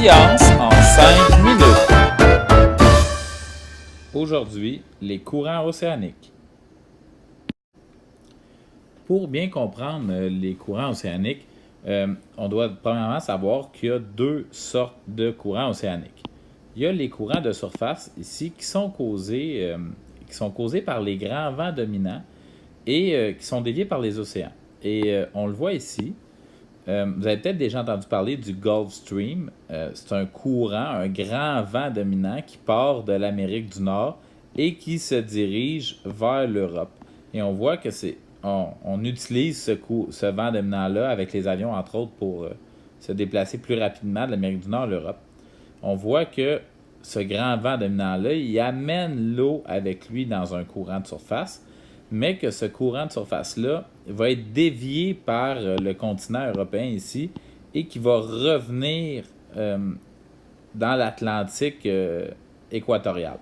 Science en 5 minutes. Aujourd'hui, les courants océaniques. Pour bien comprendre les courants océaniques, on doit premièrement savoir qu'il y a deux sortes de courants océaniques. Il y a les courants de surface ici qui sont causés par les grands vents dominants et qui sont déviés par les océans. Et on le voit ici. Vous avez peut-être déjà entendu parler du Gulf Stream. C'est un courant, un grand vent dominant qui part de l'Amérique du Nord et qui se dirige vers l'Europe. Et on voit que on utilise ce vent dominant-là avec les avions, entre autres, pour se déplacer plus rapidement de l'Amérique du Nord à l'Europe. On voit que ce grand vent dominant-là, il amène l'eau avec lui dans un courant de surface, mais que ce courant de surface-là va être dévié par le continent européen ici et qui va revenir dans l'Atlantique équatorial.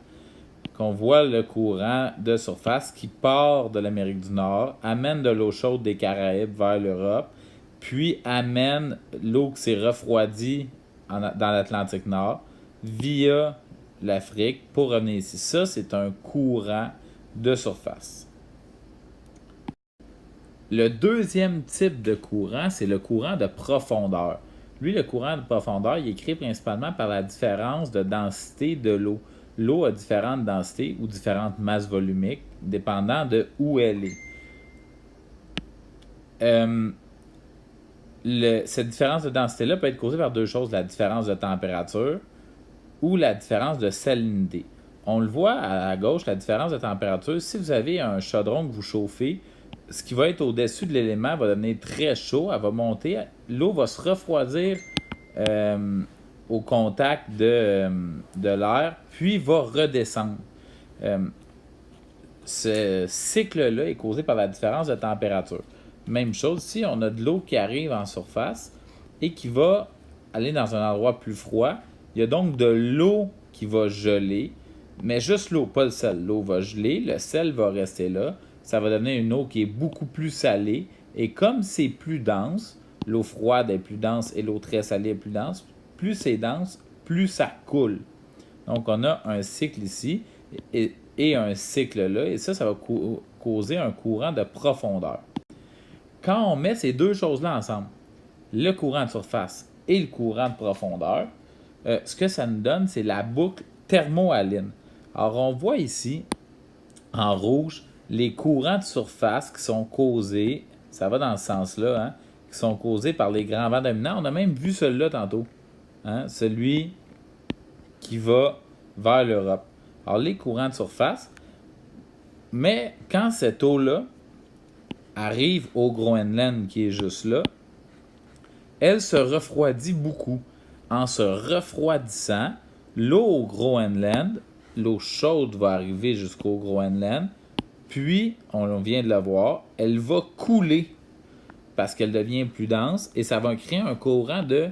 Qu'on voit le courant de surface qui part de l'Amérique du Nord, amène de l'eau chaude des Caraïbes vers l'Europe, puis amène l'eau qui s'est refroidie dans l'Atlantique Nord via l'Afrique pour revenir ici. Ça, c'est un courant de surface. Le deuxième type de courant, c'est le courant de profondeur. Lui, le courant de profondeur, il est créé principalement par la différence de densité de l'eau. L'eau a différentes densités ou différentes masses volumiques, dépendant de où elle est. Cette différence de densité-là peut être causée par deux choses, la différence de température ou la différence de salinité. On le voit à gauche, la différence de température. Si vous avez un chaudron que vous chauffez, ce qui va être au-dessus de l'élément va devenir très chaud, elle va monter, l'eau va se refroidir au contact de l'air, puis va redescendre. Ce cycle-là est causé par la différence de température. Même chose, si on a de l'eau qui arrive en surface et qui va aller dans un endroit plus froid, il y a donc de l'eau qui va geler, mais juste l'eau, pas le sel. L'eau va geler, le sel va rester là. Ça va donner une eau qui est beaucoup plus salée. Et comme c'est plus dense, l'eau froide est plus dense et l'eau très salée est plus dense, plus c'est dense, plus ça coule. Donc, on a un cycle ici et un cycle là. Et ça va causer un courant de profondeur. Quand on met ces deux choses-là ensemble, le courant de surface et le courant de profondeur, ce que ça nous donne, c'est la boucle thermohaline. Alors, on voit ici, en rouge, les courants de surface qui sont causés, ça va dans ce sens-là, hein, qui sont causés par les grands vents dominants. On a même vu celui-là tantôt, hein, celui qui va vers l'Europe. Alors, les courants de surface, mais quand cette eau-là arrive au Groenland, qui est juste là, elle se refroidit beaucoup. En se refroidissant, l'eau au Groenland, l'eau chaude va arriver jusqu'au Groenland, puis, on vient de le voir, elle va couler parce qu'elle devient plus dense et ça va créer un courant de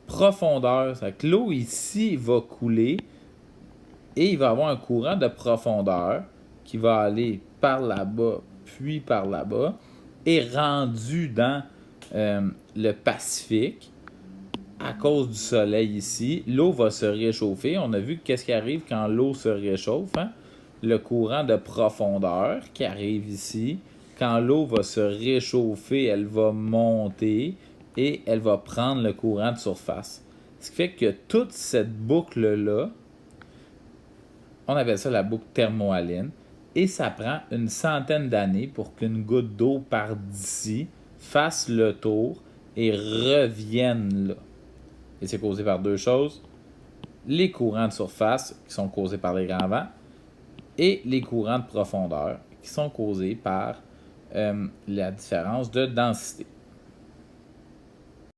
profondeur. C'est que l'eau ici va couler et il va y avoir un courant de profondeur qui va aller par là-bas, puis par là-bas, et rendu dans le Pacifique à cause du soleil ici. L'eau va se réchauffer. On a vu qu'est-ce qui arrive quand l'eau se réchauffe, hein? Le courant de profondeur qui arrive ici. Quand l'eau va se réchauffer, elle va monter et elle va prendre le courant de surface. Ce qui fait que toute cette boucle-là, on appelle ça la boucle thermohaline, et ça prend une centaine d'années pour qu'une goutte d'eau parte d'ici, fasse le tour et revienne là. Et c'est causé par deux choses, les courants de surface qui sont causés par les grands vents, et les courants de profondeur qui sont causés par la différence de densité.